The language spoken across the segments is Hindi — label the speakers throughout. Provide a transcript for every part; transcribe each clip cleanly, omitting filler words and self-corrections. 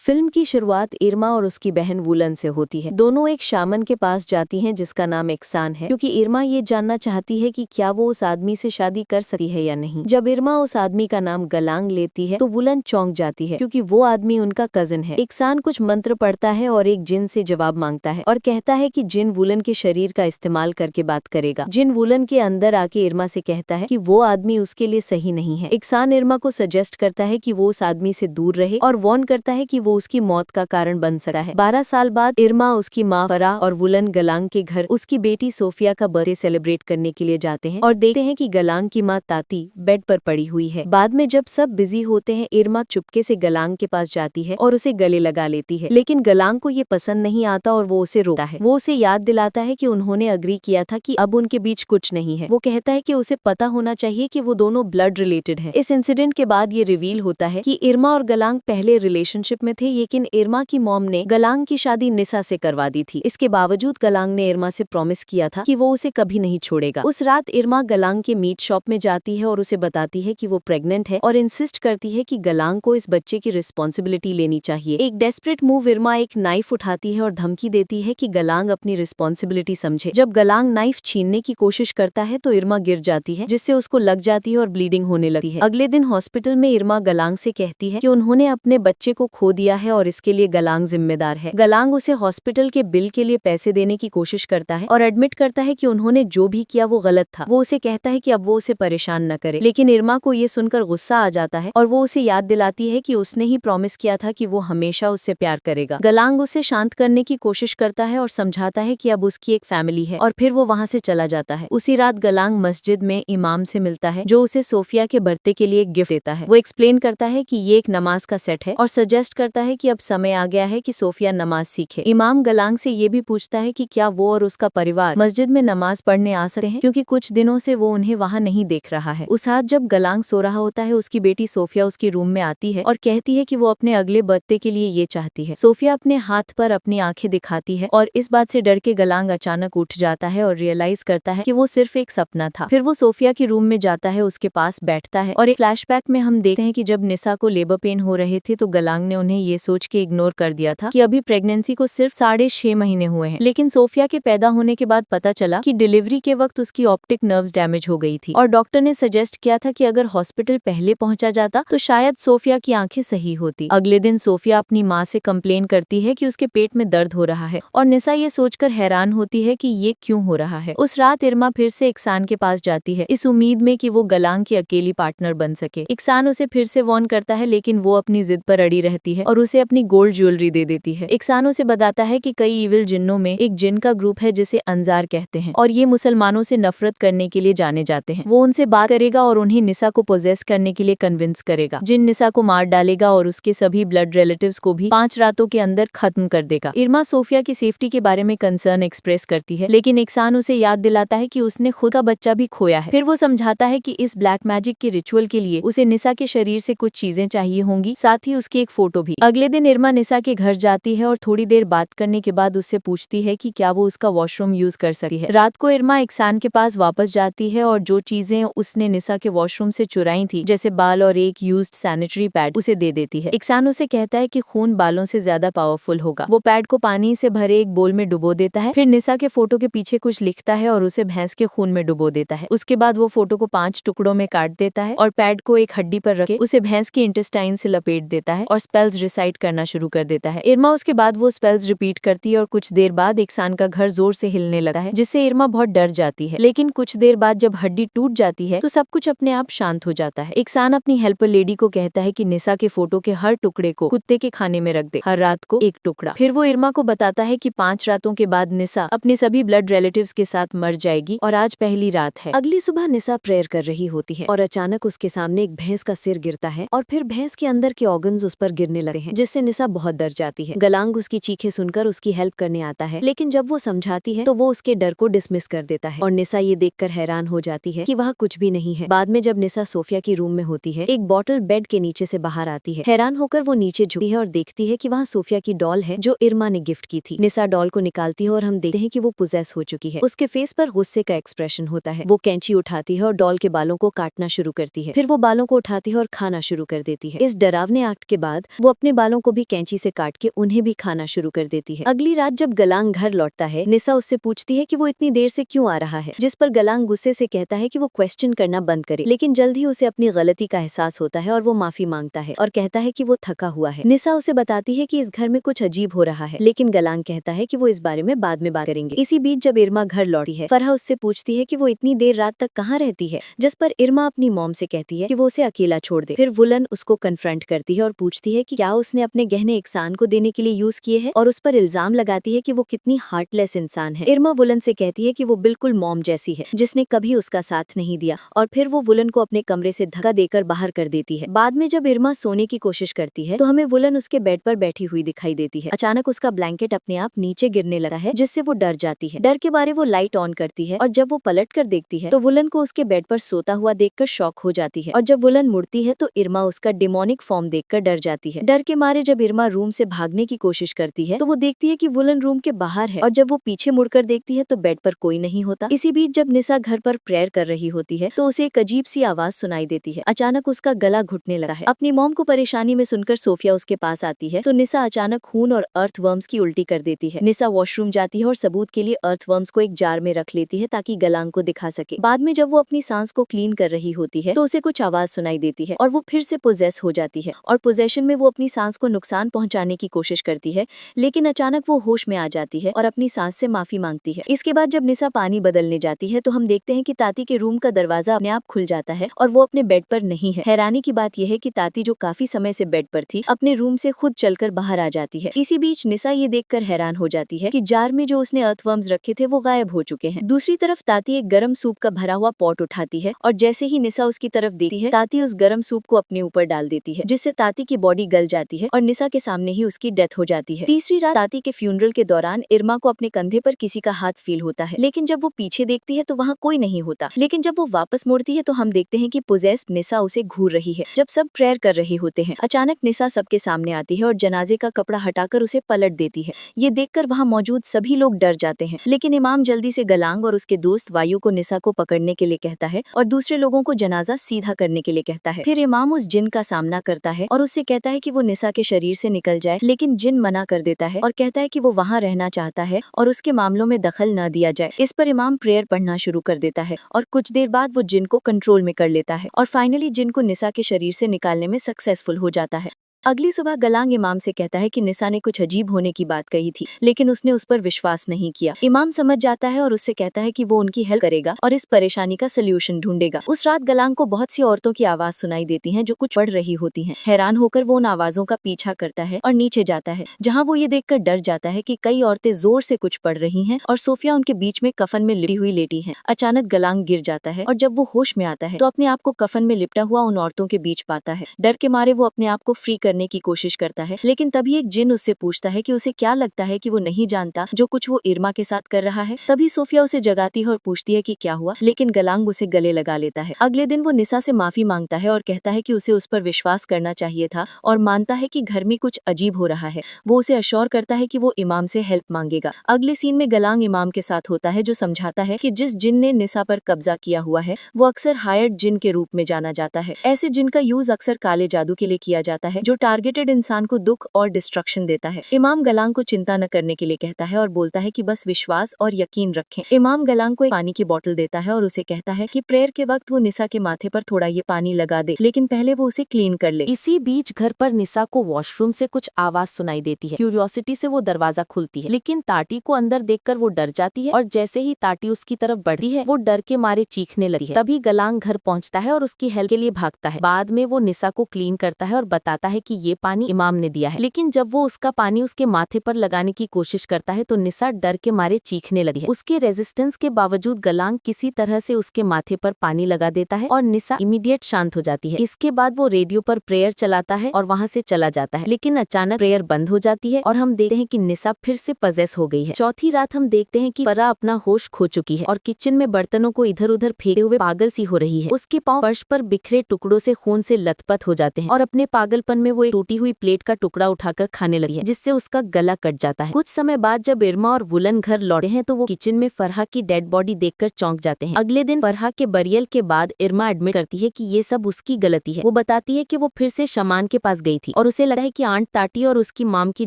Speaker 1: फिल्म की शुरुआत इरमा और उसकी बहन वुलन से होती है। दोनों एक शामन के पास जाती हैं जिसका नाम इक्सान है, क्योंकि इरमा ये जानना चाहती है कि क्या वो उस आदमी से शादी कर सकती है या नहीं। जब इरमा उस आदमी का नाम गलांग लेती है तो वुलन चौंक जाती है, क्योंकि वो आदमी उनका कजिन है। इक्सान कुछ मंत्र पढ़ता है और एक जिन से जवाब मांगता है और कहता है कि जिन वुलन के शरीर का इस्तेमाल करके बात करेगा। जिन वुलन के अंदर आके इरमा से कहता है कि वो आदमी उसके लिए सही नहीं है। इक्सान इरमा को सजेस्ट करता है कि वो उस आदमी से दूर रहे और वार्न करता है कि वो उसकी मौत का कारण बन सकता है। 12 साल बाद इरमा, उसकी माँ फरा और वुलन गलांग के घर उसकी बेटी सोफिया का बर्थडे सेलिब्रेट करने के लिए जाते हैं और देखते हैं कि गलांग की माँ ताती बेड पर पड़ी हुई है। बाद में जब सब बिजी होते हैं, इरमा चुपके से गलांग के पास जाती है और उसे गले लगा लेती है, लेकिन गलांग को ये पसंद नहीं आता और वो उसे रोकता है। वो उसे याद दिलाता है कि उन्होंने अग्री किया था कि अब उनके बीच कुछ नहीं है। वो कहता है कि उसे पता होना चाहिए कि वो दोनों ब्लड रिलेटेड हैं। इस इंसिडेंट के बाद ये रिवील होता है कि इरमा और गलांग पहले रिलेशनशिप में थे, लेकिन इरमा की मॉम ने गलांग की शादी निसा से करवा दी थी। इसके बावजूद गलांग ने इरमा से प्रॉमिस किया था कि वो उसे कभी नहीं छोड़ेगा। उस रात इरमा गलांग के मीट शॉप में जाती है और उसे बताती है कि वो प्रेग्नेंट है और इंसिस्ट करती है कि गलांग को इस बच्चे की रिस्पॉन्सिबिलिटी लेनी चाहिए। एक डेस्परेट मूव, इरमा एक नाइफ उठाती है और धमकी देती है कि गलांग अपनी रिस्पॉन्सिबिलिटी समझे। जब गलांग नाइफ छीनने की कोशिश करता है तो इरमा गिर जाती है, जिससे उसको लग जाती है और ब्लीडिंग होने लगती है। अगले दिन हॉस्पिटल में इरमा गलांग से कहती है कि उन्होंने अपने बच्चे को खो दिया है और इसके लिए गलांग जिम्मेदार है। गलांग उसे हॉस्पिटल के बिल के लिए पैसे देने की कोशिश करता है और एडमिट करता है कि उन्होंने जो भी किया वो गलत था। वो उसे कहता है कि अब वो उसे परेशान न करे, लेकिन इरमा को ये सुनकर गुस्सा आ जाता है और वो उसे याद दिलाती है कि उसने ही प्रॉमिस किया था कि वो हमेशा उससे प्यार करेगा। गलांग उसे शांत करने की कोशिश करता है और समझाता है कि अब उसकी एक फैमिली है, और फिर वो वहाँ से चला जाता है। उसी रात गलांग मस्जिद में इमाम से मिलता है, जो उसे सोफिया के बर्थडे के लिए एक गिफ्ट देता है। वो एक्सप्लेन करता है कि ये एक नमाज का सेट है और सजेस्ट करता है कि अब समय आ गया है कि सोफिया नमाज सीखे। इमाम गलांग से ये भी पूछता है कि क्या वो और उसका परिवार मस्जिद में नमाज पढ़ने आ सकते हैं, क्योंकि कुछ दिनों से वो उन्हें वहाँ नहीं देख रहा है। उस रात जब गलांग सो रहा होता है, उसकी बेटी सोफिया उसके रूम में आती है और कहती है कि वो अपने अगले बर्थडे के लिए ये चाहती है। सोफिया अपने हाथ पर अपनी आंखें दिखाती है और इस बात से डर के गलांग अचानक उठ जाता है और रियलाइज करता है कि वो सिर्फ एक सपना था। फिर वो सोफिया के रूम में जाता है, उसके पास बैठता है और एक फ्लैशबैक में हम देखते हैं कि जब निसा को लेबर पेन हो रहे थे तो गलांग ने उन्हें ये सोच के इग्नोर कर दिया था कि अभी प्रेगनेंसी को सिर्फ 6.5 महीने हुए हैं। लेकिन सोफिया के पैदा होने के बाद पता चला कि डिलीवरी के वक्त उसकी ऑप्टिक नर्व्स डैमेज हो गई थी और डॉक्टर ने सजेस्ट किया था कि अगर हॉस्पिटल पहले पहुंचा जाता तो शायद सोफिया की आंखें सही होती। अगले दिन सोफिया अपनी माँ से कंप्लेन करती है कि उसके पेट में दर्द हो रहा है और निसा ये सोचकर हैरान होती है कि ये क्यों हो रहा है। उस रात इरमा फिर से इक्सान के पास जाती है, इस उम्मीद में कि वो गलांग की अकेली पार्टनर बन सके। इक्सान उसे फिर से वार्न करता है, लेकिन वो अपनी जिद पर अड़ी रहती है और उसे अपनी गोल्ड ज्वेलरी दे देती है। इक्सान उसे बताता है कि कई इविल जिन्नों में एक जिन का ग्रुप है जिसे अंजार कहते हैं और ये मुसलमानों से नफरत करने के लिए जाने जाते हैं। वो उनसे बात करेगा और उन्हें निसा को पोजेस करने के लिए कन्विंस करेगा। जिन निसा को मार डालेगा और उसके सभी ब्लड रिलेटिव्स को भी 5 रातों के अंदर खत्म कर देगा। इरमा सोफिया की सेफ्टी के बारे में कंसर्न एक्सप्रेस करती है, लेकिन इक्सान उसे याद दिलाता है कि उसने खुद का बच्चा भी खोया है। फिर वो समझाता है कि इस ब्लैक मैजिक के रिचुअल के लिए उसे निसा के शरीर से कुछ चीजें चाहिए होंगी, साथ ही उसकी एक फोटो भी। अगले दिन इरमा निसा के घर जाती है और थोड़ी देर बात करने के बाद उससे पूछती है कि क्या वो उसका वॉशरूम यूज कर सकती है। रात को इरमा इक्सान के पास वापस जाती है और जो चीजें उसने निसा के वॉशरूम से चुराई थी, जैसे बाल और एक यूज्ड सैनिटरी पैड, उसे दे देती है। इक्सान उसे कहता है कि खून बालों से ज्यादा पावरफुल होगा। वो पैड को पानी से भरे एक बोल में डुबो देता है, फिर निसा के फोटो के पीछे कुछ लिखता है और उसे भैंस के खून में डुबो देता है। उसके बाद वो फोटो को 5 टुकड़ों में काट देता है और पैड को एक हड्डी पर रखे उसे भैंस की इंटेस्टाइन से लपेट देता है और स्पेल्स रिसाइट करना शुरू कर देता है। इरमा उसके बाद वो स्पेल्स रिपीट करती है और कुछ देर बाद इक्सान का घर जोर से हिलने लगा है, जिससे इरमा बहुत डर जाती है। लेकिन कुछ देर बाद जब हड्डी टूट जाती है तो सब कुछ अपने आप शांत हो जाता है। इक्सान अपनी हेल्पर लेडी को कहता है कि निसा के फोटो के हर टुकड़े को कुत्ते के खाने में रख दे, हर रात को एक टुकड़ा। फिर वो इरमा को बताता है कि 5 रातों के बाद निसा अपने सभी ब्लड रिलेटिव्स के साथ मर जाएगी और आज पहली रात है। अगली सुबह निसा प्रेयर कर रही होती है और अचानक उसके सामने एक भैंस का सिर गिरता है और फिर भैंस के अंदर के ऑर्गन्स उस पर गिरने लगे हैं, जिससे निसा बहुत डर जाती है। गलांग उसकी चीखें सुनकर उसकी हेल्प करने आता है, लेकिन जब वो समझाती है तो वो उसके डर को डिसमिस कर देता है और निसा ये देखकर हैरान हो जाती है कि वह कुछ भी नहीं है। बाद में जब निसा सोफिया की रूम में होती है, एक बॉटल बेड के नीचे से बाहर आती है। हैरान होकर वो नीचे झुकती है और देखती है कि वहाँ सोफिया की डॉल है जो इरमा ने गिफ्ट की थी। निसा डॉल को निकालती है और हम देखते हैं कि वो पोजेस हो चुकी है। उसके फेस पर गुस्से का एक्सप्रेशन होता है। वो कैंची उठाती है और डॉल के बालों को काटना शुरू करती है। फिर वो बालों को उठाती है और खाना शुरू कर देती है। इस डरावने एक्ट के बाद वो अपने बालों को भी कैंची से काट के उन्हें भी खाना शुरू कर देती है। अगली रात जब गलांग घर लौटता है, निसा उससे पूछती है कि वो इतनी देर से क्यों आ रहा है, जिस पर गलांग गुस्से से कहता है कि वो क्वेश्चन करना बंद करे। लेकिन जल्द ही उसे अपनी गलती का एहसास होता है और वो माफी मांगता है और कहता है कि वो थका हुआ है। निसा उसे बताती है कि इस घर में कुछ अजीब हो रहा है, लेकिन गलांग कहता है कि वो इस बारे में बाद में बात करेंगे। इसी बीच जब इरमा घर लौटी है, फरहा उससे पूछती है कि वो इतनी देर रात तक कहाँ रहती है, जिस पर इरमा अपनी मॉम से कहती है कि वो उसे अकेला छोड़ दे। फिर वुलन उसको कन्फ्रंट करती है और पूछती है कि क्या उसने अपने गहने इक्सान को देने के लिए यूज किए हैं, और उस पर इल्जाम लगाती है कि वो कितनी हार्टलेस इंसान है। इरमा वुलन से कहती है कि वो बिल्कुल मॉम जैसी है, जिसने कभी उसका साथ नहीं दिया, और फिर वो वुलन को अपने कमरे से धक्का देकर बाहर कर देती है। बाद में जब इरमा सोने की कोशिश करती है तो हमें वुलन उसके बेड पर बैठी हुई दिखाई देती है। अचानक उसका ब्लैंकेट अपने आप नीचे गिरने लगा है, जिससे वो डर जाती है। डर के बारे वो लाइट ऑन करती है और जब वो पलट कर देखती है तो वुलन को उसके बेड पर सोता हुआ देखकर शॉक हो जाती है, और जब वुलन मुड़ती है तो इरमा उसका डिमोनिक फॉर्म देखकर डर जाती है। डर के मारे जब इरमा रूम से भागने की कोशिश करती है तो वो देखती है कि वुलन रूम के बाहर है, और जब वो पीछे मुड़कर देखती है तो बेड पर कोई नहीं होता। इसी बीच जब निसा घर पर प्रेयर कर रही होती है तो उसे एक अजीब सी आवाज सुनाई देती है। अचानक उसका गला घुटने लगा है। अपनी मॉम को परेशानी में सुनकर सोफिया उसके पास आती है तो निसा अचानक खून और अर्थवर्म्स की उल्टी कर देती है। निसा वॉशरूम जाती है और सबूत के लिए अर्थवर्म्स को एक जार में रख लेती है ताकि गलांग को दिखा सके। बाद में जब वो अपनी सांस को क्लीन कर रही होती है तो उसे कुछ आवाज सुनाई देती है और वो फिर से पोजेस हो जाती है, और पोजेशन में वो अपनी सांस को नुकसान पहुंचाने की कोशिश करती है, लेकिन अचानक वो होश में आ जाती है और अपनी सांस से माफी मांगती है। इसके बाद जब निसा पानी बदलने जाती है तो हम देखते हैं कि ताती के रूम का दरवाजा अपने आप खुल जाता है और वो अपने बेड पर नहीं है। हैरानी की बात यह है कि ताती जो काफी समय से बेड पर थी, अपने रूम से खुद चलकर बाहर आ जाती है। इसी बीच निसा ये देखकर हैरान हो जाती है कि जार में जो उसने अर्थवर्म्स रखे थे वो गायब हो चुके हैं। दूसरी तरफ ताती एक गरम सूप का भरा हुआ पॉट उठाती है और जैसे ही निसा उसकी तरफ देखती है, ताती उस गरम सूप को अपने ऊपर डाल देती है, जिससे ताती की बॉडी गल जाती है और निसा के सामने ही उसकी डेथ हो जाती है। तीसरी रात ताती के फ्यूनरल के दौरान इरमा को अपने कंधे पर किसी का हाथ फील होता है, लेकिन जब वो पीछे देखती है तो वहाँ कोई नहीं होता। लेकिन जब वो वापस मुड़ती है तो हम देखते हैं कि पोजेस्ड निसा उसे घूर रही है। जब सब प्रेयर कर रहे होते हैं, अचानक निसा सबके सामने आती है और जनाजे का कपड़ा हटाकर उसे पलट देती है। ये देखकर वहाँ मौजूद सभी लोग डर जाते हैं, लेकिन इमाम जल्दी से गलांग और उसके दोस्त वायु को निसा को पकड़ने के लिए कहता है और दूसरे लोगों को जनाजा सीधा करने के लिए कहता है। फिर इमाम उस जिन का सामना करता है और उससे कहता है कि वो निसा के शरीर से निकल जाए, लेकिन जिन मना कर देता है और कहता है कि वो वहाँ रहना चाहता है और उसके मामलों में दखल न दिया जाए। इस पर इमाम प्रेयर पढ़ना शुरू कर देता है और कुछ देर बाद वो जिन को कंट्रोल में कर लेता है और फाइनली जिन को निसा के शरीर से निकालने में सक्सेसफुल हो जाता है। अगली सुबह गलांग इमाम से कहता है कि निसा ने कुछ अजीब होने की बात कही थी, लेकिन उसने उस पर विश्वास नहीं किया। इमाम समझ जाता है और उससे कहता है कि वो उनकी हेल्प करेगा और इस परेशानी का सलूशन ढूंढेगा। उस रात गलांग को बहुत सी औरतों की आवाज सुनाई देती हैं जो कुछ पढ़ रही होती हैं। हैरान होकर वो उन आवाजों का पीछा करता है और नीचे जाता है, जहाँ वो ये देखकर डर जाता है कि कई औरतें जोर से कुछ पढ़ रही हैं और सोफिया उनके बीच में कफन में लिपटी हुई लेटी है। अचानक गलांग गिर जाता है और जब वो होश में आता है तो अपने आप को कफन में लिपटा हुआ उन औरतों के बीच पाता है। डर के मारे वो अपने आप को फ्री करने की कोशिश करता है, लेकिन तभी एक जिन उससे पूछता है कि उसे क्या लगता है कि वो नहीं जानता जो कुछ वो इरमा के साथ कर रहा है। तभी सोफिया उसे जगाती है और पूछती है कि क्या हुआ, लेकिन गलांग उसे गले लगा लेता है। अगले दिन वो निसा से माफी मांगता है और कहता है कि उसे उस पर विश्वास करना चाहिए था और मानता है कि घर में कुछ अजीब हो रहा है। वो उसे अश्योर करता है कि वो इमाम से हेल्प मांगेगा। अगले सीन में गलांग इमाम के साथ होता है जो समझाता है कि जिस जिन ने निसा पर कब्जा किया हुआ है वो अक्सर हायर्ड जिन के रूप में जाना जाता है। ऐसे जिन का यूज अक्सर काले जादू के लिए किया जाता है जो टारगेटेड इंसान को दुख और डिस्ट्रक्शन देता है। इमाम गलांग को चिंता न करने के लिए कहता है और बोलता है कि बस विश्वास और यकीन रखें। इमाम गलांग को एक पानी की बोतल देता है और उसे कहता है कि प्रेयर के वक्त वो निसा के माथे पर थोड़ा ये पानी लगा दे, लेकिन पहले वो उसे क्लीन कर ले।
Speaker 2: इसी बीच घर पर निसा को वॉशरूम से कुछ आवाज सुनाई देती है। क्यूरियोसिटी से वो दरवाजा खुलती है, लेकिन ताटी को अंदर देखकर वो डर जाती है और जैसे ही ताटी उसकी तरफ बढ़ती है वो डर के मारे चीखने लगती है। तभी गलांग घर पहुंचता है और उसकी हेल्प के लिए भागता है। बाद में वो निसा को क्लीन करता है और बताता है कि ये पानी इमाम ने दिया है, लेकिन जब वो उसका पानी उसके माथे पर लगाने की कोशिश करता है तो निसा डर के मारे चीखने लगी है। उसके रेजिस्टेंस के बावजूद गलांग किसी तरह से उसके माथे पर पानी लगा देता है और निसा इमीडिएट शांत हो जाती है। इसके बाद वो रेडियो पर प्रेयर चलाता है और वहाँ से चला जाता है, लेकिन अचानक प्रेयर बंद हो जाती है और हम देखते हैं कि निसा फिर से पजेस हो गई है। चौथी रात हम देखते हैं कि फरा अपना होश खो चुकी है और किचन में बर्तनों को इधर उधर फेंकते हुए पागल सी हो रही है। उसके पाँव फर्श पर बिखरे टुकड़ों से खून से लथपथ हो जाते हैं और अपने पागलपन में वो एक टूटी हुई प्लेट का टुकड़ा उठाकर खाने लगी है, जिससे उसका गला कट जाता है। कुछ समय बाद जब इरमा और वुलन घर लौटे हैं तो वो किचन में फरहा की डेड बॉडी देखकर चौंक जाते हैं। अगले दिन फरहा के बरियल के बाद इरमा एडमिट करती है कि ये सब उसकी गलती है। वो बताती है कि वो फिर से शमान के पास गई थी और उसे लगा है कि आंट ताटी और उसकी मॉम की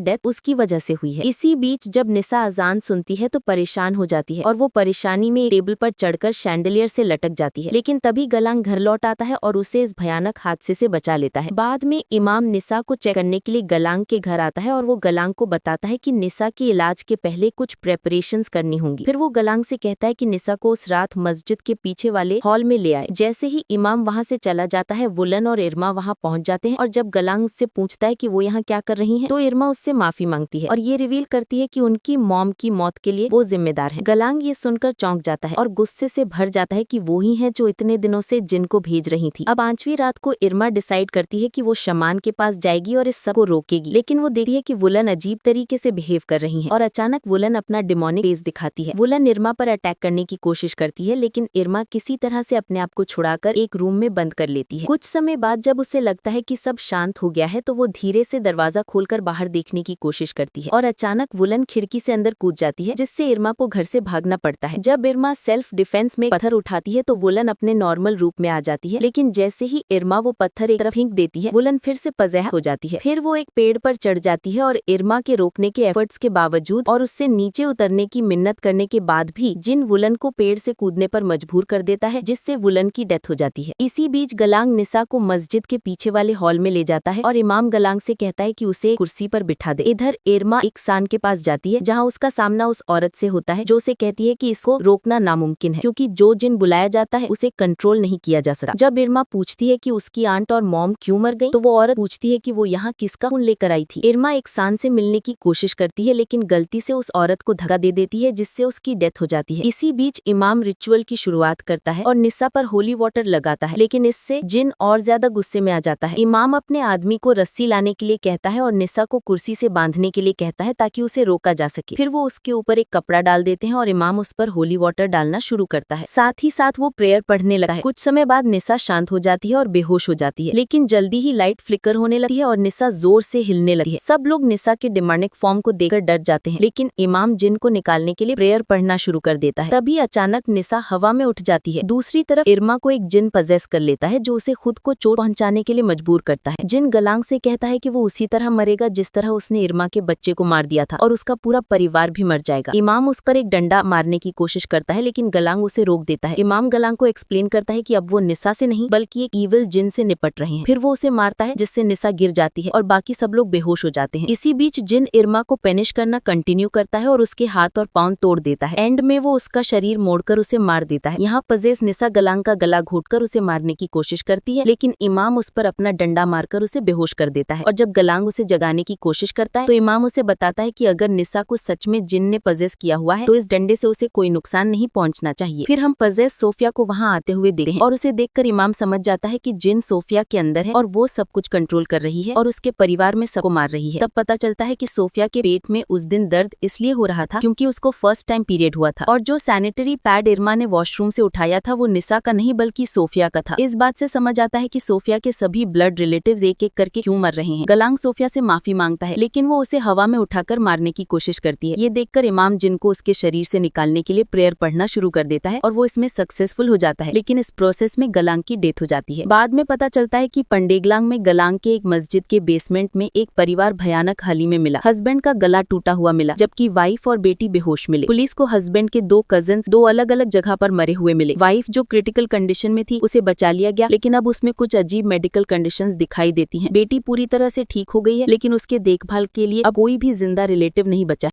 Speaker 2: डेथ उसकी वजह से हुई है। इसी बीच जब निसा अजान सुनती है तो परेशान हो जाती है और वो परेशानी में टेबल पर चढ़कर शैंडलियर से लटक जाती है, लेकिन तभी गलांग घर लौट आता है और उसे इस भयानक हादसे से बचा लेता है। बाद में इमाम निसा को चेक करने के लिए गलांग के घर आता है और वो गलांग को बताता है कि निसा के इलाज के पहले कुछ प्रेपरेशंस करनी होंगी। फिर वो गलांग से कहता है कि निसा को उस रात मस्जिद के पीछे वाले हॉल में ले आए। जैसे ही इमाम वहाँ से चला जाता है, वुलन और इरमा वहाँ पहुँच जाते हैं और जब गलांग से पूछता है कि वो यहाँ क्या कर रही हैं, तो इरमा उससे माफी मांगती है और ये रिवील करती है कि उनकी मॉम की मौत के लिए वो जिम्मेदार है। गलांग ये सुनकर चौंक जाता है और गुस्से से भर जाता है कि वो ही है जो इतने दिनों से जिन को भेज रही थी। अब 5वीं रात को इरमा डिसाइड करती है कि वो शमान के पास जाएगी और इस सब को रोकेगी, लेकिन वो देखती है कि वुलन अजीब तरीके से बिहेव कर रही है और अचानक वुलन अपना डिमोनिक फेस दिखाती है। वुलन इरमा पर अटैक करने की कोशिश करती है, लेकिन इरमा किसी तरह से अपने आप को छुड़ाकर एक रूम में बंद कर लेती है। कुछ समय बाद जब उसे लगता है कि सब शांत हो गया है तो वो धीरे से दरवाजा खोलकर बाहर देखने की कोशिश करती है और अचानक वुलन खिड़की से अंदर कूद जाती है, जिससे इरमा को घर से भागना पड़ता है। जब इरमा सेल्फ डिफेंस में पत्थर उठाती है तो वुलन अपने नॉर्मल रूप में आ जाती है, लेकिन जैसे ही इरमा वो पत्थर एक तरफ फेंक देती है, वुलन फिर से पज़ेह हो जाती है। फिर वो एक पेड़ पर चढ़ जाती है और इरमा के रोकने के एफर्ट्स के बावजूद और उससे नीचे उतरने की मिन्नत करने के बाद भी जिन वुलन को पेड़ से कूदने पर मजबूर कर देता है, जिससे वुलन की डेथ हो जाती है। इसी बीच गलांग निसा को मस्जिद के पीछे वाले हॉल में ले जाता है और इमाम गलांग से कहता है कि उसे कुर्सी पर बिठा दे। इधर इरमा इकसान के पास जाती है, जहाँ उसका सामना उस औरत से होता है जो उसे कहती है कि इसको रोकना नामुमकिन है, क्योंकि जो जिन बुलाया जाता है उसे कंट्रोल नहीं किया जा सकता। जब इरमा पूछती है कि उसकी आंट और मॉम क्यों मर गई, तो वो औरत पूछती है कि वो यहाँ किसका खून लेकर आई थी। इरमा इकसान से मिलने की कोशिश करती है, लेकिन गलती से उस औरत को धक्का दे देती है, जिससे उसकी डेथ हो जाती है। इसी बीच इमाम रिचुअल की शुरुआत करता है और निसा पर होली वाटर लगाता है, लेकिन इससे जिन और ज्यादा गुस्से में आ जाता है। इमाम अपने आदमी को रस्सी लाने के लिए कहता है और निसा को कुर्सी से बांधने के लिए कहता है ताकि उसे रोका जा सके। फिर वो उसके ऊपर एक कपड़ा डाल देते हैं और इमाम उस पर होली वाटर डालना शुरू करता है। साथ ही साथ वो प्रेयर पढ़ने लगता है। कुछ समय बाद निसा शांत हो जाती है और बेहोश हो जाती है, लेकिन जल्दी ही लाइट फ्लिकर होने लगती है और निसा जोर से हिलने लगती है। सब लोग निसा के डिमोनिक फॉर्म को देखकर डर जाते हैं, लेकिन इमाम जिन को निकालने के लिए प्रेयर पढ़ना शुरू कर देता है। तभी अचानक निसा हवा में उठ जाती है। दूसरी तरफ इरमा को एक जिन पजेस कर लेता है, जो उसे खुद को चोट पहुंचाने के लिए मजबूर करता है। जिन गलांग से कहता है कि वो उसी तरह मरेगा जिस तरह उसने इरमा के बच्चे को मार दिया था और उसका पूरा परिवार भी मर जाएगा। इमाम उस पर एक डंडा मारने की कोशिश करता है, लेकिन गलांग उसे रोक देता है। इमाम गलांग को एक्सप्लेन करता है कि अब वो निसा से नहीं बल्कि एक ईविल जिन से निपट रहे हैं। फिर वो उसे मारता है, जिससे निसा गिर जाती है और बाकी सब लोग बेहोश हो जाते हैं। इसी बीच जिन इरमा को पेनिश करना कंटिन्यू करता है और उसके हाथ और पांव तोड़ देता है। एंड में वो उसका शरीर मोड़कर उसे मार देता है। यहाँ पजेस निसा गलांग का गला घोटकर उसे मारने की कोशिश करती है, लेकिन इमाम उस पर अपना डंडा मारकर उसे बेहोश कर देता है। और जब गलांग उसे जगाने की कोशिश करता है तो इमाम उसे बताता है कि अगर निसा को सच में जिन ने पजेस किया हुआ है तो इस डंडे से उसे कोई नुकसान नहीं पहुंचना चाहिए। फिर हम पजेस सोफिया को वहाँ आते हुए देखते हैं और उसे देखकर इमाम समझ जाता है कि जिन सोफिया के अंदर है और वो सब कुछ कंट्रोल कर रही है और उसके परिवार में सबको मार रही है। तब पता चलता है कि सोफिया के पेट में उस दिन दर्द इसलिए हो रहा था क्योंकि उसको फर्स्ट टाइम पीरियड हुआ था और जो सैनिटरी पैड इरमा ने वॉशरूम से उठाया था वो निसा का नहीं बल्कि सोफिया का था। इस बात से समझ आता है कि सोफिया के सभी ब्लड रिलेटिव्स एक एक करके क्यों मर रहे हैं। गलांग सोफिया से माफी मांगता है, लेकिन वो उसे हवा में उठाकर मारने की कोशिश करती है। ये देखकर इमाम जिन को उसके शरीर से निकालने के लिए प्रेयर पढ़ना शुरू कर देता है और वो इसमें सक्सेसफुल हो जाता है, लेकिन इस प्रोसेस में गलांग की डेथ हो जाती है। बाद में पता चलता है कि पंडेगलांग में गलांग के एक मस्जिद के बेसमेंट में एक परिवार भयानक हाली में मिला। हस्बैंड का गला टूटा हुआ मिला, जबकि वाइफ और बेटी बेहोश मिले। पुलिस को हस्बैंड के 2 कजिन्स 2 अलग अलग जगह पर मरे हुए मिले। वाइफ जो क्रिटिकल कंडीशन में थी उसे बचा लिया गया, लेकिन अब उसमें कुछ अजीब मेडिकल कंडीशंस दिखाई देती हैं। बेटी पूरी तरह से ठीक हो गई है, लेकिन उसके देखभाल के लिए अब कोई भी जिंदा रिलेटिव नहीं बचा।